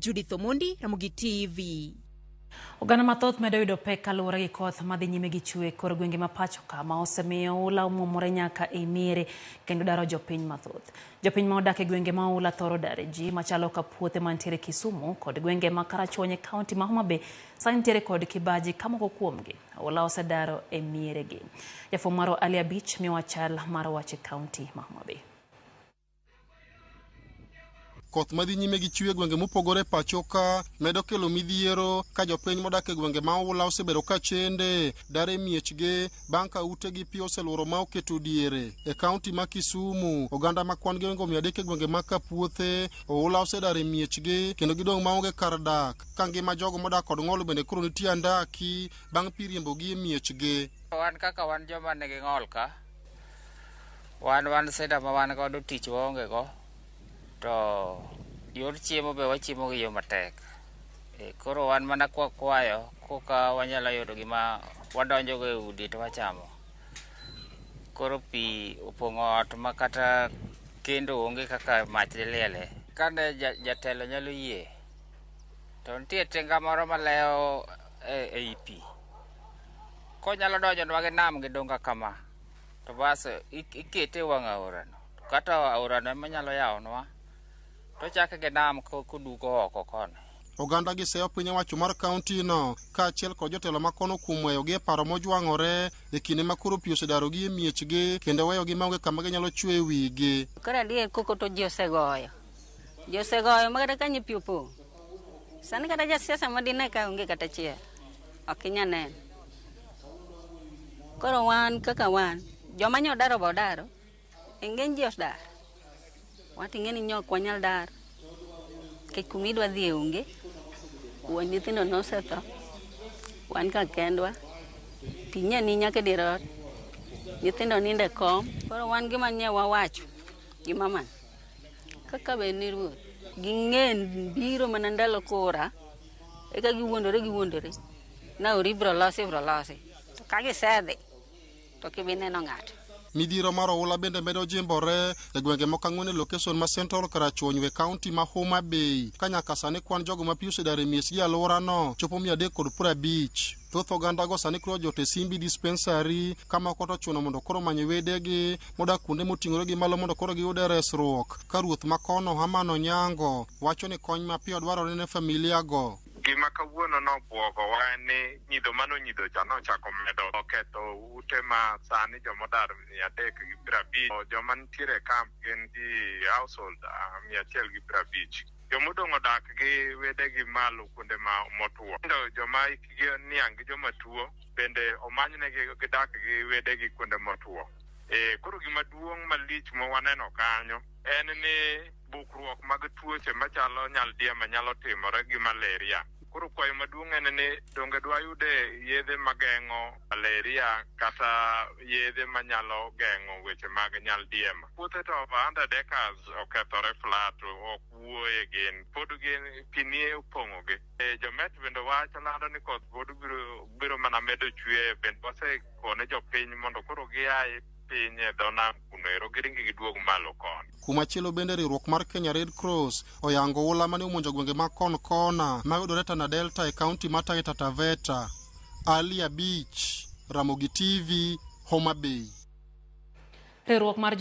Judith Omondi, Ramogi TV. Oganda mathoth medo yudo pek kaluwore gi koth madhi nyime gi chwe kor gwenge ma pacho ka ma osemiyo oula omwomore nyaka e miere kendo daro jopiny mathoth. Jopiny ma odak e gwenge ma oula thoro dare ji machalo ka puothe mantiere Kisumu kod gwenge ma Karachuonyo e kaunti ma Homa Bay sani nitiere kod Kibaji ka moko kuomgi oula osedaro e miere gi. Jafwambo marwa Ali Abich miyowa chal mar wach e kaunti ma Homa Bay. Koth madhi nyime gi chwe gwenge mopogore pacho ka medo kelo midhiero ka jopiny modak e gwenge ma oula osebedo ka chende dare miechge bang' ka utegi pi oseluoro ma oketo diere. E kaunti ma Kisumu oganda ma kwan gi oingo 300 e gwenge ma Kapuothe oula osedare miechge kendo gidong' maonge kar dak ka ngima jogo modak kod ng'ol bende koro nitie andaki bang' pi riembogi e miechge. Wan kaka wan joma nigi ng'ol ka wan sida ma wan godo tich waonge go to yor chiemo be wachiemo gi yo matek. Koro wan mana kwayo koka wanyalo yudo gima wadonjo go e udi to wachamo. Koro pi opong'o ot ma kata kendo onge kaka mach liele. Kane jatelo nyalo yie to nitie tinga moro maleo e pi. Konyalo donjonwa gi nam gi donga kama to bas ikete wang' aorano kata aorano ema nyalo yawonwa to chake gi nam kodugo oko kono. Oganda gi seyo piny owacho mar kaunti no kaachiel kod jotelo ma kono kuom weyogi e paro mojwang'ore e kinde ma koro pi osedarogi e miechgi kendo weyogi maonge kama ginyalo chwe wigi. Koro adier koko to ji osegoyo ma kata kanyo pi opong'. Sani kata jasiasa madine ka onge kata achiel ok inya neno. Koro wan kaka wan joma nyodaro bodaro ng'eny ji osdar. Wating'eni nyok wanyal dar kech kumidwa dhi onge wuon nyithindo nosetho wan ka kendwa pinya ni nyaka dier ot nyithindo ninde kom. Koro wan gima nye wawacho gimaman kaka be ni ruoth ging'en biro mana ndalo kora eka giwuondore na ori bro losi to ka gisedhi to kibineno ng'ato. Midhiero mar oula bende medo jimbore e gwenge moko ang'wen e location ma Central Karachuonyo e kaunti ma Homa Bay ka nyaka sani kwan jogo ma pi osedare miechgi alworano chopo 350. Thoth oganda go sani koro jot e Simbi Dispensary kama moko to chuno mondo koro many wedegi modak kuonde moting'ore gi malo mondo koro giyude resruok ka ruoth ma kono Herman Onyango wacho ni kony mapiyo dwarore ne familia go. Gima kawuono nobwogo wa ni nyidho manonyidho cha nochako medo ketho ute ma sani jomodar 350 joma nitiere kamp gin ji household 150. Jomodong' odak gi wedegi malo kuonde ma motuo. Joma ikgi niang' gi joma tuo bende omanynegi gidak gi wedegi kuonde motuo. Koro gima duong' malich ma waneno kanyo en ni bukruok mag tuoche machalo nyaldiema nyalo timore gi malaria. Koro kwayo maduong' en ni donge dwa yude yedhe mageng'o malaria kata yedhe manyalo geng'o weche mag nyaldiema. Puothe to 100 acres okethore flat ok wuoye gin pod gin pinie opong'ogi. Jomet bende wacho lando ni koth pod biro mana medo chwe bende wasekone jopiny mondo koro giaye piny e dho nam kuno ero giringi giduog malo kono. Kumachielo bende riwruok mar Kenya Red Cross oyango oula mane omonjo gwenge ma kon kona mayudore Tana Delta e kaunti ma Taita Taveta. Ali Abich, Ramogi TV, Homa Bay. Riwruok mar